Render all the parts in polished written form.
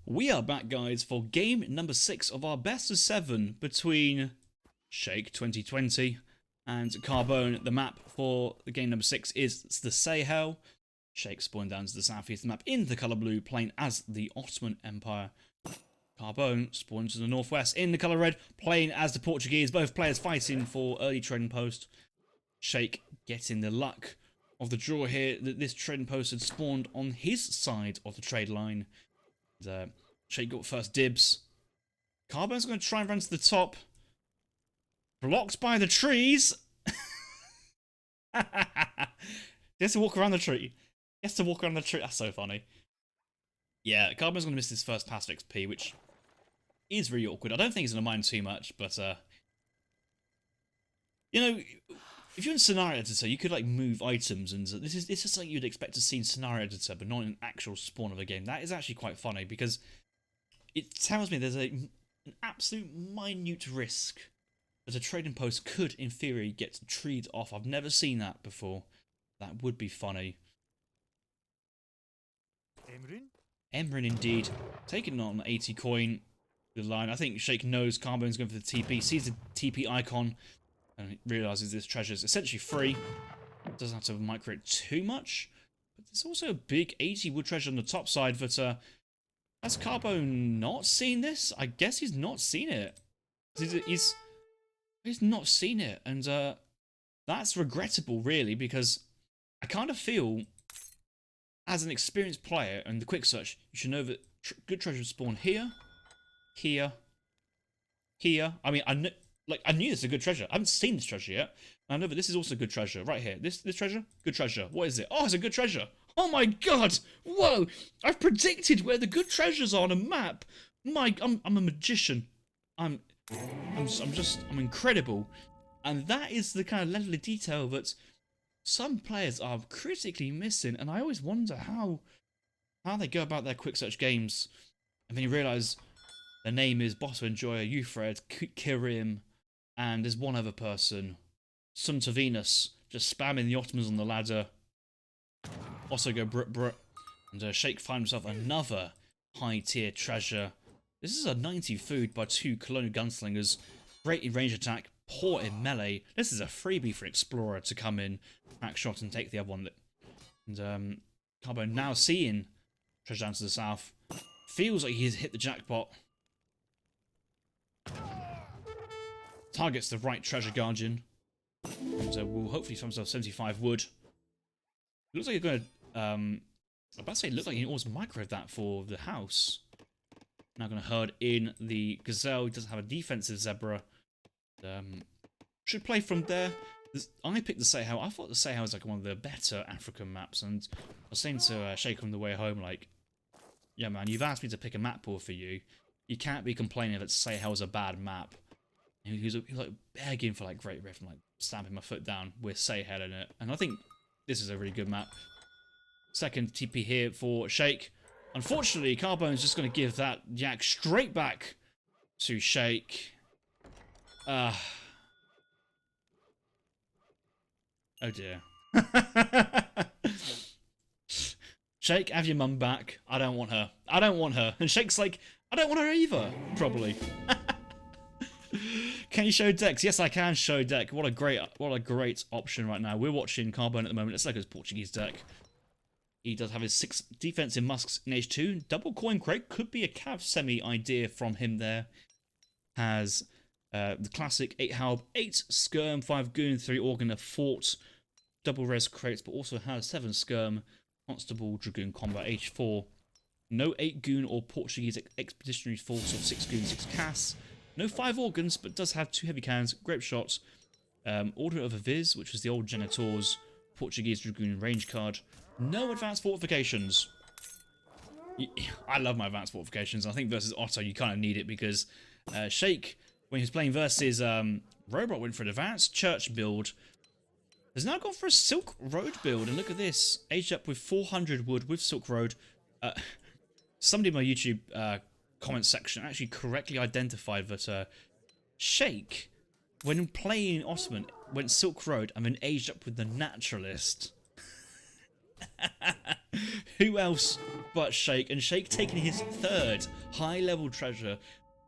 We are back, guys, for game number 6 of our best of 7 between Shake 2020 and Carbone. The map for the game number 6 is the Sahel. Shake spawned down to the southeast map in the colour blue, playing as the Ottoman Empire. Carbone spawned to the northwest in the colour red, playing as the Portuguese. Both players fighting for early trading post. Shake getting the luck of the draw here that this trading post had spawned on his side of the trade line. Shake got first dibs. Carbone's going to try and run to the top. Blocked by the trees. He has to walk around the tree. He has to walk around the tree. That's so funny. Yeah, Carbone's going to miss his first pass of XP, which is really awkward. I don't think he's going to mind too much, but you know, if you're in Scenario Editor, you could like move items, and this is something you'd expect to see in Scenario Editor, but not in actual spawn of a game. That is actually quite funny because it tells me there's an absolute minute risk that a trading post could, in theory, get treed off. I've never seen that before. That would be funny. Emrin indeed, taking on 80 coin. The line. I think Shake knows Carbone's going for the TP, sees the TP icon, and realises this treasure is essentially free. Doesn't have to micro too much, but there's also a big 80 wood treasure on the top side. But has Carbone not seen this? I guess he's not seen it. He's not seen it, and that's regrettable, really, because I kind of feel, as an experienced player and the quick search, you should know that good treasure spawn here, here, here. I mean, I knew this is a good treasure. I haven't seen this treasure yet. I know that this is also good treasure right here. This treasure, good treasure. What is it? Oh, it's a good treasure. Oh my god! Whoa! I've predicted where the good treasures are on a map. I'm a magician. I'm incredible. And that is the kind of level of detail that some players are critically missing. And I always wonder how they go about their quick search games. And then you realise their name is Bo7, Euphred, Kirim, and there's one other person, Son to Venus, just spamming the Ottomans on the ladder. Also go Brit, and Shake finds himself another high tier treasure. This is a 90 food by 2 colonial gunslingers. Great in range attack, poor in melee. This is a freebie for Explorer to come in, back shot, and take the other one. And Carbone now seeing treasure down to the south, feels like he's hit the jackpot. Targets the right treasure guardian, and will hopefully find himself 75 wood. Looks like you're going to, I'm about to say, it looks like he almost microwaved that for the house. Now going to herd in the Gazelle. He doesn't have a defensive Zebra. Should play from there. I picked the Sahel. I thought the Sahel was like one of the better African maps, and I was saying to Shake on the way home, like, yeah man, you've asked me to pick a map pool for you. You can't be complaining that Sahel is a bad map. And he was like begging for like Great Rift and like stamping my foot down with Sahel in it. And I think this is a really good map. Second TP here for Shake. Unfortunately, Carbone's just going to give that yak straight back to Shake. Oh dear. Shake, have your mum back. I don't want her. I don't want her. And Shake's like, I don't want her either, probably. Can you show decks? Yes, I can show deck. What a great option right now. We're watching Carbone at the moment. Let's look at his Portuguese deck. He does have his 6 defensive musks in H2. Double coin crate could be a Cav semi idea from him there. Has the classic 8 Halb, 8 Skirm, 5 Goon, 3 Organ, a Fort. Double res crates, but also has 7 Skirm, Constable, Dragoon combat, H4. No 8 Goon or Portuguese expeditionary force of 6 Goon, 6 Cass. No 5 organs, but does have 2 heavy cannons, grape shots, Order of a Viz, which was the old Genitors, Portuguese Dragoon range card. No advanced fortifications. I love my advanced fortifications. I think versus Otto, you kind of need it because Shake, when he was playing versus Robot, went for an advanced church build. Has now gone for a Silk Road build, and look at this, aged up with 400 wood with Silk Road. Somebody in my YouTube comment section actually correctly identified that Shake, when playing Ottoman, went Silk Road and then aged up with the Naturalist. Who else but Shake, and Shake taking his 3rd high-level treasure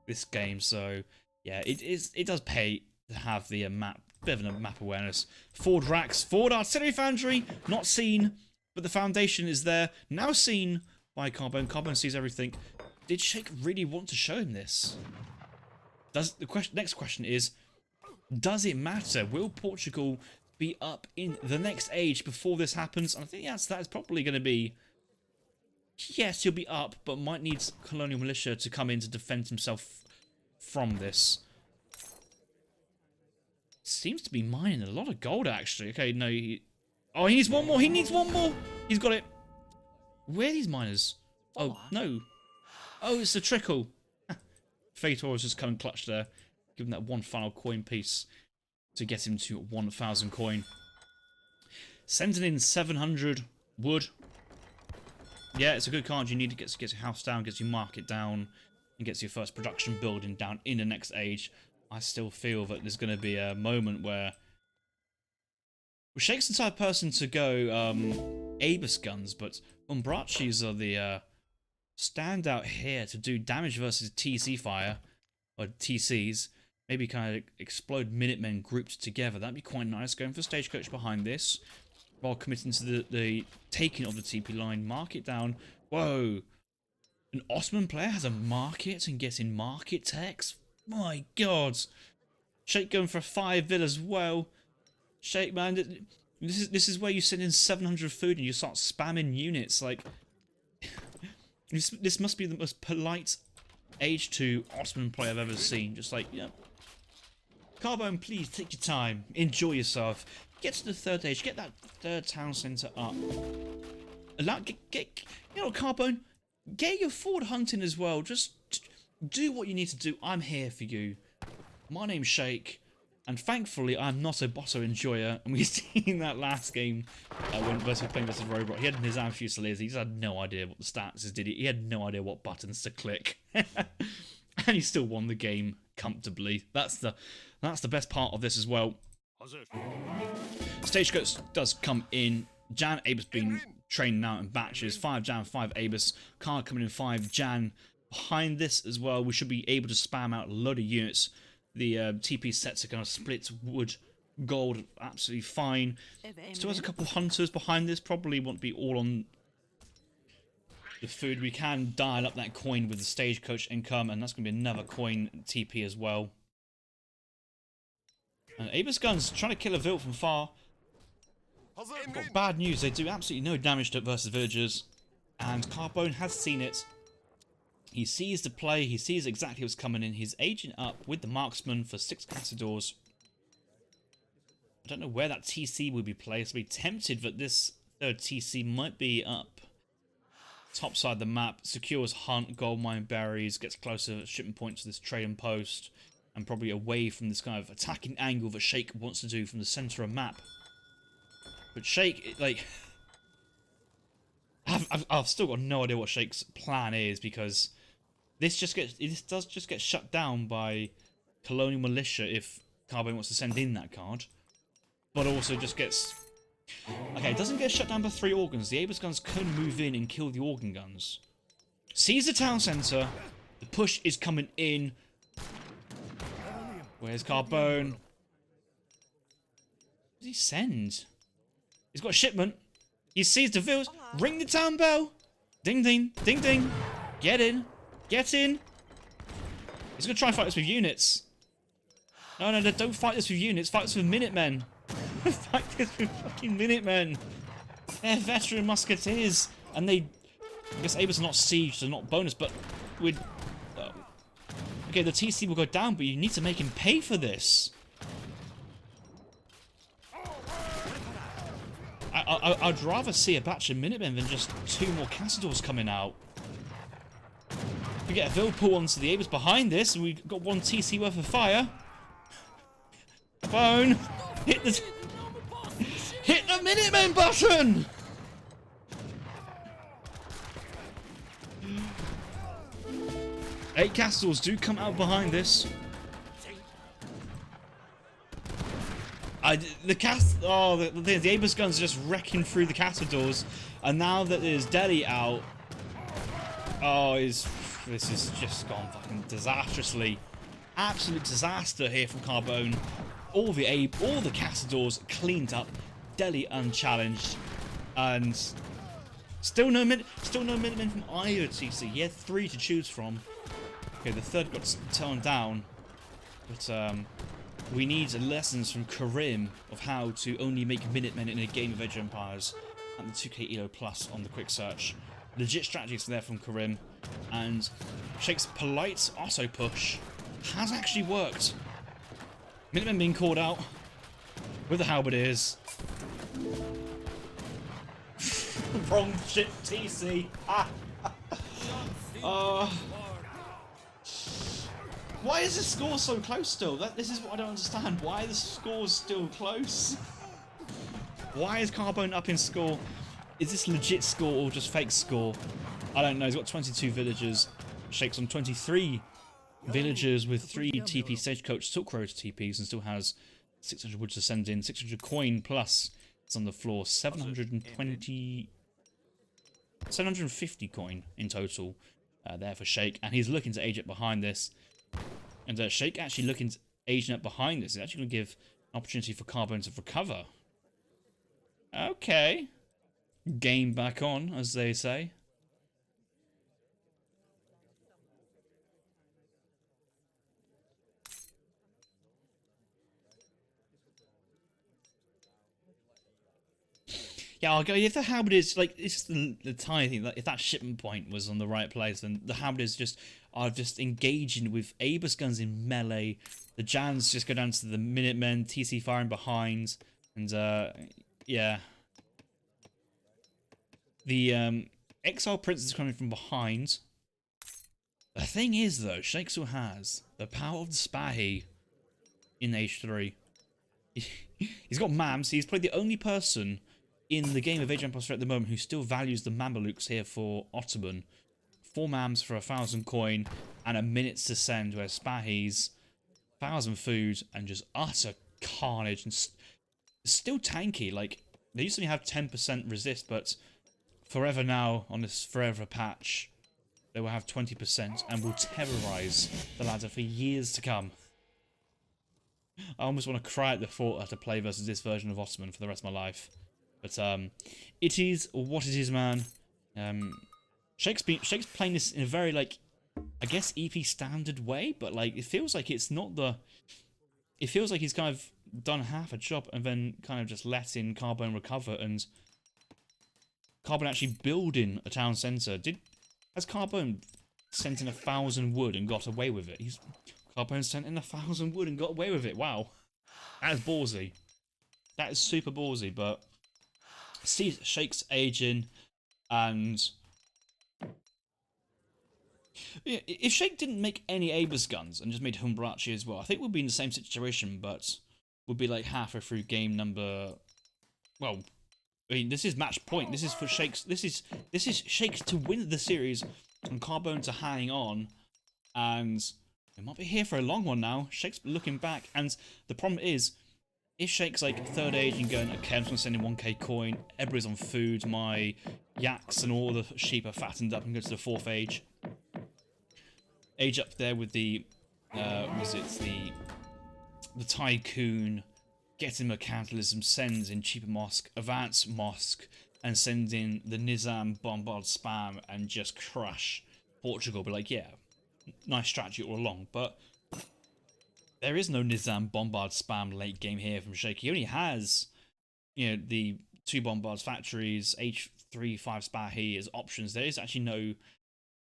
this game. So yeah, it does pay to have the map, bit of a map awareness. Forward racks, forward artillery foundry, not seen, but the foundation is there, now seen by Carbone. Carbone sees everything. Did Shake really want to show him this? Next question is, does it matter? Will Portugal be up in the next age before this happens? And I think that's probably going to be, yes, he'll be up, but might need colonial militia to come in to defend himself from this. Seems to be mining a lot of gold, actually. Okay, no, oh, he needs one more. He needs one more. He's got it. Where are these miners? Oh, no. Oh, it's the trickle. Fator has just come and clutched there. Give him that one final coin piece to get him to 1,000 coin. Sending in 700 wood. Yeah, it's a good card. You need to get your house down, gets your market down, and gets your first production building down in the next age. I still feel that there's going to be a moment where Shake's the type of person to go Abus guns, but Umbrachis are the standout here to do damage versus TC fire, or TCs. Maybe kind of explode Minutemen grouped together. That'd be quite nice. Going for Stagecoach behind this, while committing to the taking of the TP line. Market down. Whoa. An Ottoman player has a market and getting market techs? My god. Shake going for a 5 vil as well. Shake, man, this is where you send in 700 food and you start spamming units. Like, this must be the most polite Age 2 Ottoman player I've ever seen. Just like, yeah. Carbone, please take your time. Enjoy yourself. Get to the 3rd age. Get that 3rd town centre up. Get, you know, Carbone, get your forward hunting as well. Just do what you need to do. I'm here for you. My name's Shake. And thankfully, I'm not a Botto enjoyer. And we've seen that last game when playing versus Robot. He had his arm fusiliers. He just had no idea what the stats did. He had no idea what buttons to click. And he still won the game comfortably. That's the best part of this as well. Stagecoach does come in. Jan Abus being trained now in batches. 5 Jan, 5 Abus. Car coming in 5 Jan. Behind this as well, we should be able to spam out a load of units. The TP sets are going to split wood, gold, absolutely fine. Still has a couple hunters behind this. Probably won't be all on the food. We can dial up that coin with the Stagecoach income, and that's going to be another coin TP as well. And Abus guns trying to kill a Vil from far. Got bad news. They do absolutely no damage to versus villagers, and Carbone has seen it. He sees the play, he sees exactly what's coming in. He's aging up with the marksman for 6 Cassadors. I don't know where that TC will be placed. I'll be tempted that this 3rd TC might be up top side of the map. Secures hunt, gold mine berries, gets closer shipping points to this trading post, and probably away from this kind of attacking angle that Shake wants to do from the centre of map. But Shake, like, I've still got no idea what Shake's plan is, because this does just get shut down by colonial militia if Carbone wants to send in that card, but also just gets, okay, it doesn't get shut down by 3 organs. The Abus guns can move in and kill the organ guns. Sees the town centre. The push is coming in. Where's Carbone? What does he send? He's got a shipment. He sees the Vils. Ring the town bell. Ding ding, ding ding. Get in. Get in. He's going to try and fight this with units. No, don't fight this with units. Fight this with Minutemen. Fight this with fucking Minutemen. They're veteran musketeers. And they, I guess Abus are not siege, so not bonus, but with... okay, the TC will go down, but you need to make him pay for this. I'd rather see a batch of Minutemen than just 2 more Cassadors coming out. We get a Vil pull onto the Abus behind this, and we've got 1 TC worth of fire. Phone! Hit the Minutemen button! Eight Cassadors do come out behind this. The Abus guns are just wrecking through the Cassadors, and now that there's Delhi out, Oh, this has just gone fucking disastrously. Absolute disaster here from Carbone. All the Castadors cleaned up, Delhi unchallenged, and still no minute from either TC. He had 3 to choose from. Okay, the third got turned down, but we need lessons from Karim of how to only make Minutemen in a game of Age of Empires, and the 2k Elo Plus on the quick search. Legit strategies there from Karim, and Shake's polite auto push has actually worked. Minutemen being called out with the halberdiers. Wrong shit, TC. Why is the score so close still? This is what I don't understand. Why are the scores still close? Why is Carbone up in score? Is this legit score or just fake score? I don't know. He's got 22 villagers. Shake's on 23 villagers with 3 TP Stagecoach Silk Road TPs and still has 600 wood to send in. 600 coin plus. It's on the floor. 750 coin in total there for Shake. And he's looking to age up behind this. And Shake actually looking to aging up behind this is actually going to give an opportunity for Carbone to recover. Okay. Game back on, as they say. Yeah, I'll go. If the halberdiers, like, it's just the tiny thing. Like, if that shipment point was on the right place, then the halberdiers are just engaging with Abus guns in melee. The Jans just go down to the Minutemen, TC firing behind, and yeah. The Exile Prince is coming from behind. The thing is, though, Shake still has the power of the Spahi in H3. He's got Mams. He's probably the only person in the game of Age of Empires at the moment who still values the Mamelukes here for Ottoman. 4 Mams for 1,000 coin and a minute to send, where Spahis 1,000 food and just utter carnage and still tanky. Like, they used to have 10% resist, but forever now on this forever patch they will have 20% and will terrorize the ladder for years to come. I almost want to cry at the thought I have to play versus this version of Ottoman for the rest of my life. But it is what it is, man. Shake's playing this in a very, like, I guess EP standard way, but like it feels like it's not the. It feels like he's kind of done half a job and then kind of just letting Carbone recover, and Carbone actually building a town centre. Has Carbone sent in 1,000 wood and got away with it? Carbone sent in 1,000 wood and got away with it. Wow, that is ballsy. That is super ballsy. But see, Shake's aging, and if Shake didn't make any Abus guns and just made Humbrachi as well, I think we'd be in the same situation, but would be like halfway through game number. Well, I mean, this is match point. This is for Shake's. This is Shake to win the series, and Carbone to hang on, and it might be here for a long one now. Shake's looking back, and the problem is, if Shake's like third age and going, okay, I'm just gonna send in 1k coin. Everybody's on food. My yaks and all the sheep are fattened up and go to the 4th age. Age up there with the, was it the Tycoon, getting mercantilism, sends in cheaper mosque, advance mosque, and sends in the Nizam bombard spam and just crush Portugal. But like, yeah, nice strategy all along. But there is no Nizam bombard spam late game here from Shake. He only has, you know, the 2 bombards factories, H3, 5 Spahi as options. There is actually no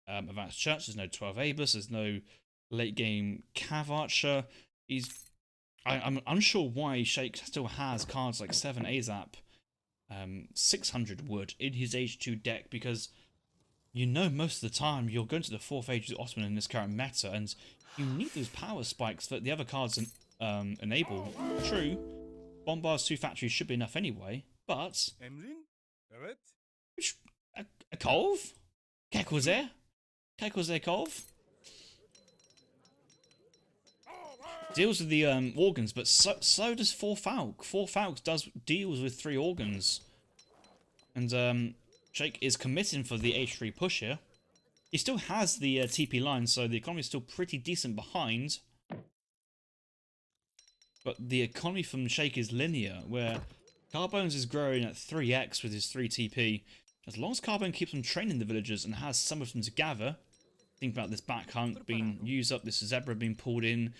advanced church, there's no 12 Abus, there's no late game Cav Archer. I'm unsure why Shake still has cards like 7 AZAP, 600 wood in his H2 deck, because you know most of the time you're going to the 4th age of Ottoman in this current meta, and you need those power spikes that the other cards enable. True, Bombard's 2 factories should be enough anyway, but a Cove? Kekoze? Kekoze Cove? Deals with the organs, but so does 4 Falk. 4 Falk deals with 3 organs. And Shake is committing for the H3 push here. He still has the TP line, so the economy is still pretty decent behind. But the economy from Shake is linear, where Carbone's is growing at 3x with his 3 TP. As long as Carbone keeps on training the villagers and has some of them to gather, think about this back hunt being used up, this zebra being pulled in,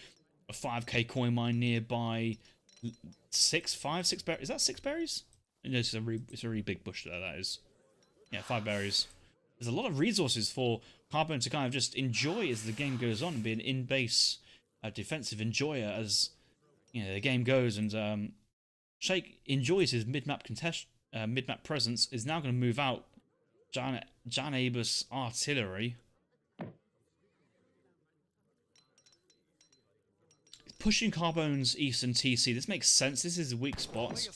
a 5k coin mine nearby, 6 berries. Is that 6 berries? No, it's a really big bush there, that is. Yeah, 5 berries. There's a lot of resources for Carbone to kind of just enjoy as the game goes on and be an in-base defensive enjoyer as the game goes. And Shake enjoys his mid-map mid-map presence, is now going to move out Janabus artillery. Pushing Carbone's eastern TC. This makes sense. This is a weak spot.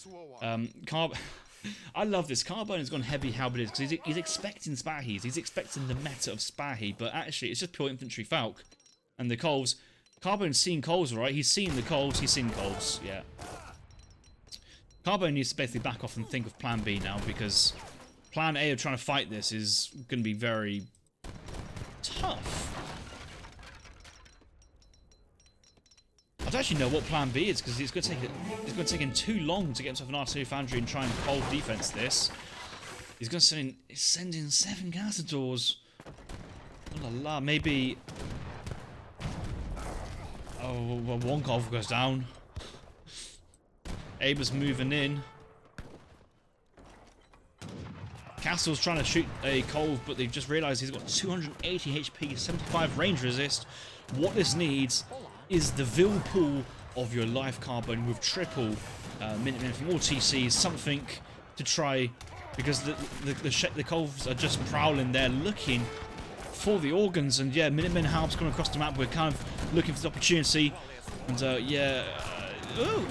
I love this. Carbone has gone heavy halberdiers because he's expecting Spahis. He's expecting the meta of Spahi, but actually it's just pure infantry Falk. And the Coals. Carbone's seen Coals, right? He's seen the Coals. He's seen Coals. Yeah. Carbone needs to basically back off and think of Plan B now, because Plan A of trying to fight this is going to be very tough. I don't actually know what Plan B is, because it's going to take him too long to get himself an artillery foundry and try and hold defense this. He's going to send in 7 Castadors. Oh la la, maybe. Oh, well, one Golf goes down. Abe's moving in. Castle's trying to shoot a Cove, but they've just realised he's got 280 HP, 75 range resist. What this needs is the Vil pool of your life, Carbone, with triple Minutemen from all TCs, something to try, because the Coves are just prowling there looking for the organs, and yeah, Minutemen Halbs coming across the map. We're kind of looking for the opportunity, and yeah,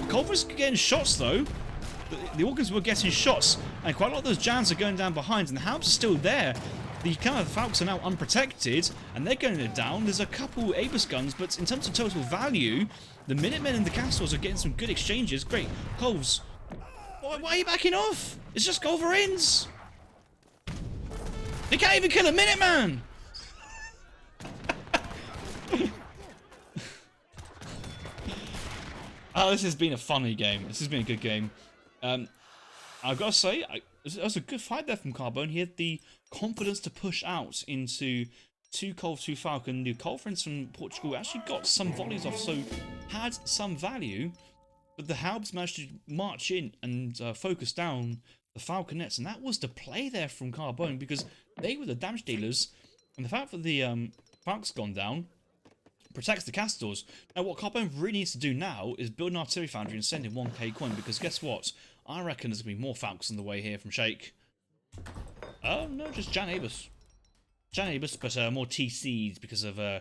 Cove was getting shots though. The organs were getting shots, and quite a lot of those Jans are going down behind, and the Halbs are still there. The kind of Falcons are now unprotected, and they're going down. There's a couple Abus guns, but in terms of total value, the Minutemen and the Castles are getting some good exchanges. Great. Coves. Why are you backing off? It's just Culverins. They can't even kill a Minuteman! Oh, this has been a funny game. This has been a good game. I've got to say, that was a good fight there from Carbone. He had the confidence to push out into 2 Colv, 2 Falcon. The Culverins from Portugal actually got some volleys off, so had some value. But the Halbs managed to march in and focus down the Falconets, and that was the play there from Carbone, because they were the damage dealers, and the fact that the Falc's gone down protects the Castors. Now what Carbone really needs to do now is build an artillery foundry and send in 1k coin, because guess what? I reckon there's going to be more Falcons on the way here from Shake. Oh no, just Janabus. Janabus, but more TCs because of oh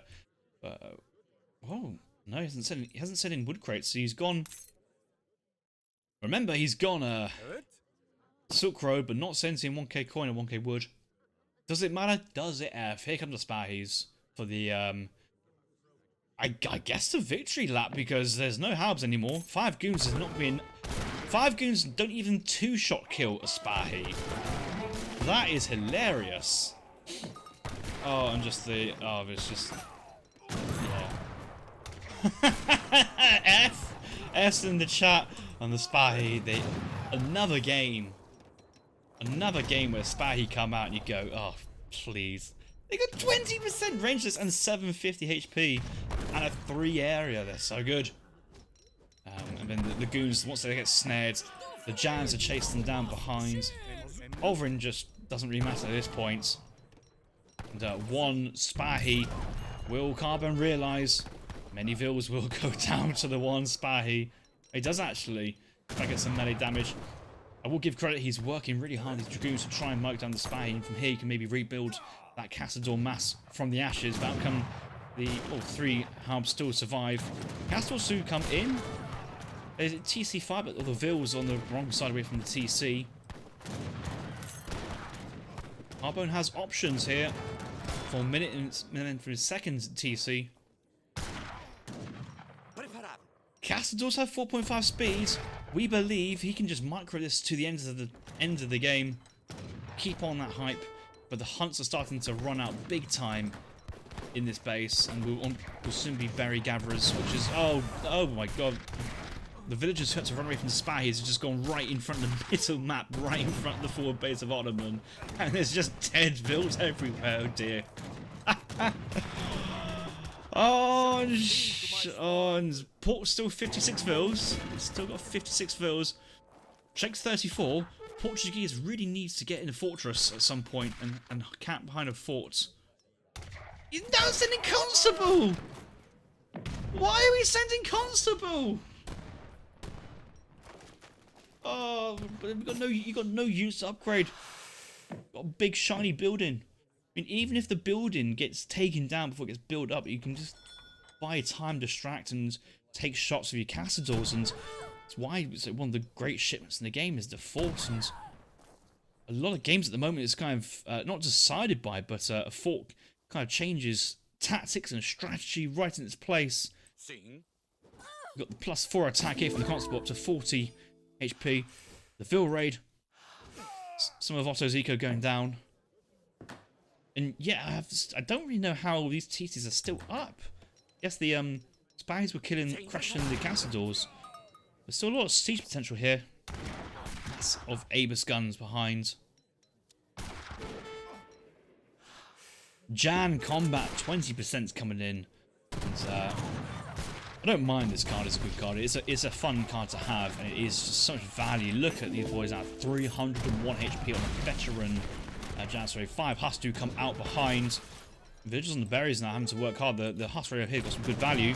no, he hasn't sent in wood crates, so he's gone. Remember, he's gone Silk Road, but not sending in 1k coin or 1k wood. Does it matter? Does it? Here come the Spahis for the I guess the victory lap, because there's no Halbs anymore. 5 goons has not been. 5 goons don't even 2-shot kill a Spahi. That is hilarious. Oh, and just the it's just yeah. F's in the chat on the Spahi. Another game where Spahi come out and you go, oh please. They got 20% rangeless and 750 HP and a 3 area. They're so good. And then the goons, once they get snared, the Jans are chasing them down behind. Overin just doesn't really matter at this point. And one Spahi. Will Carbone realise? Many Vils will go down to the one Spahi. He does actually. If I get some melee damage. I will give credit, he's working really hard, these Dragoons, to try and mark down the Spahi. And from here you can maybe rebuild that Castador mass from the ashes. But outcome, the 3 Halbs still survive. Castadors do come in. There's TC5, but the Vils on the wrong side away from the TC. Carbone has options here for minute and for his second TC. Castadors have 4.5 speed. We believe he can just micro this to the end of the game. Keep on that hype. But the hunts are starting to run out big time in this base, and we'll soon be berry gatherers, which is, oh my god. The villagers who had to run away from the spies have just gone right in front of the middle map, right in front of the forward base of Ottoman. And there's just dead vills everywhere, oh dear. and Port's still 56 vills. It's still got 56 vills. Shake's 34. Portuguese really needs to get in a fortress at some point and camp behind a fort. You're now sending Constable! Why are we sending Constable? Oh, but you got no units to upgrade. Got a big shiny building. I mean, even if the building gets taken down before it gets built up, you can just buy time, distract, and take shots of your Cassadors, and it's why it's one of the great shipments in the game is the fort. And a lot of games at the moment is kind of not decided by, but a fort kind of changes tactics and strategy right in its place. You've got the +4 attack here from the Constable up to 40 HP. The Vil Raid. Some of Otto's eco going down. And yeah, I don't really know how these TCs are still up. Yes, the spies were crashing the Cassadors. There's still a lot of siege potential here. Lots of Abus guns behind. Jan combat 20% coming in. And, I don't mind this card, it's a good card. It's a fun card to have, and it is just so much value. Look at these boys at 301 HP on a veteran Janissary. 5 Husks do come out behind. Villagers on the berries now having to work hard. The Husks over here got some good value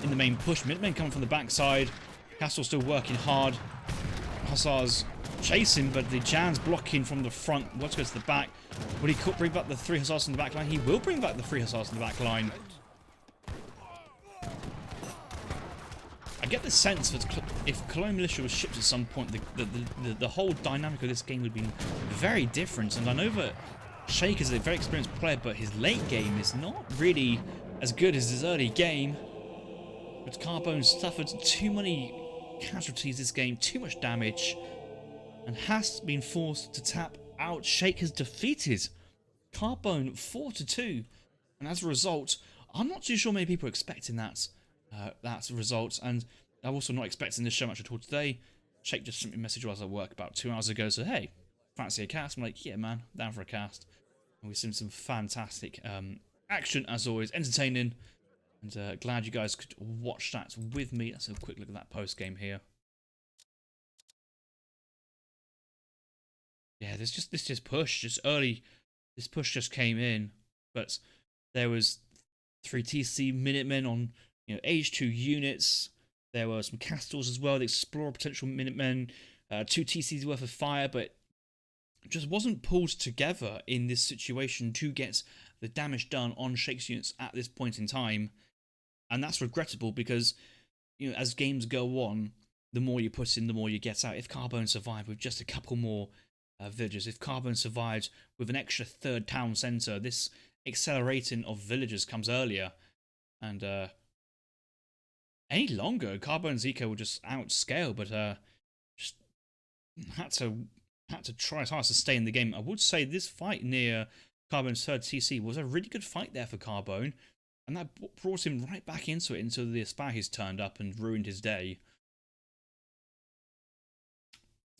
in the main push. Minutemen coming from the backside. Castle still working hard. Hussars chasing, but the Jan's blocking from the front. Wants to go to the back. Will he bring back the 3 Hussars in the back line? He will bring back the 3 Hussars in the back line. I get the sense that if Colonial Militia was shipped at some point, the whole dynamic of this game would be very different. And I know that Shake is a very experienced player, but his late game is not really as good as his early game. But Carbone suffered too many casualties this game, too much damage, and has been forced to tap out. Shake has defeated Carbone 4-2, and as a result, I'm not too sure many people are expecting that result, and I'm also not expecting this show match at all today. Shake just sent me a message while I was at work about 2 hours ago, so hey, fancy a cast? I'm like, yeah man, down for a cast. And we've seen some fantastic action as always, entertaining, and glad you guys could watch that with me. Let's have a quick look at that post game here. Yeah, this just push, just early. This push just came in, but there was 3 TC Minutemen on age 2 units. There were some Castles as well, the Explorer potential Minutemen, 2 TCs worth of fire, but it just wasn't pulled together in this situation to get the damage done on Shake's units at this point in time. And that's regrettable because, as games go on, the more you put in, the more you get out. If Carbone survived with just a couple more villagers, if Carbone survived with an extra 3rd town centre, this accelerating of villagers comes earlier. And any longer, Carbone's eco would just outscale, but just had to try as hard to stay in the game. I would say this fight near Carbone's 3rd TC was a really good fight there for Carbone, and that brought him right back into it until the Aspahis turned up and ruined his day.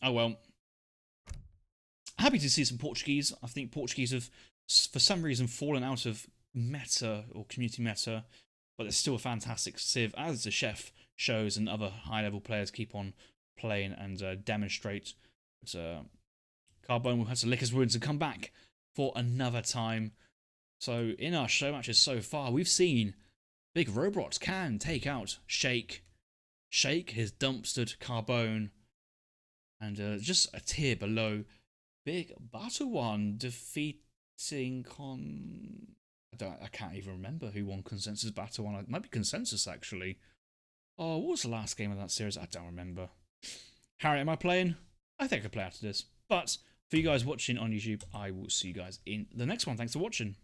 Oh well. Happy to see some Portuguese. I think Portuguese have, for some reason, fallen out of meta or community meta, but it's still a fantastic civ, as the chef shows and other high-level players keep on playing and demonstrate. But Carbone will have to lick his wounds and come back for another time. So in our show matches so far, we've seen big robots can take out Shake. Shake has dumpstered Carbone, and just a tier below, big Battle defeating I can't even remember who won Consensus Battle 1. It might be Consensus, actually. Oh, what was the last game of that series? I don't remember. Harry, am I playing? I think I could play after this. But for you guys watching on YouTube, I will see you guys in the next one. Thanks for watching.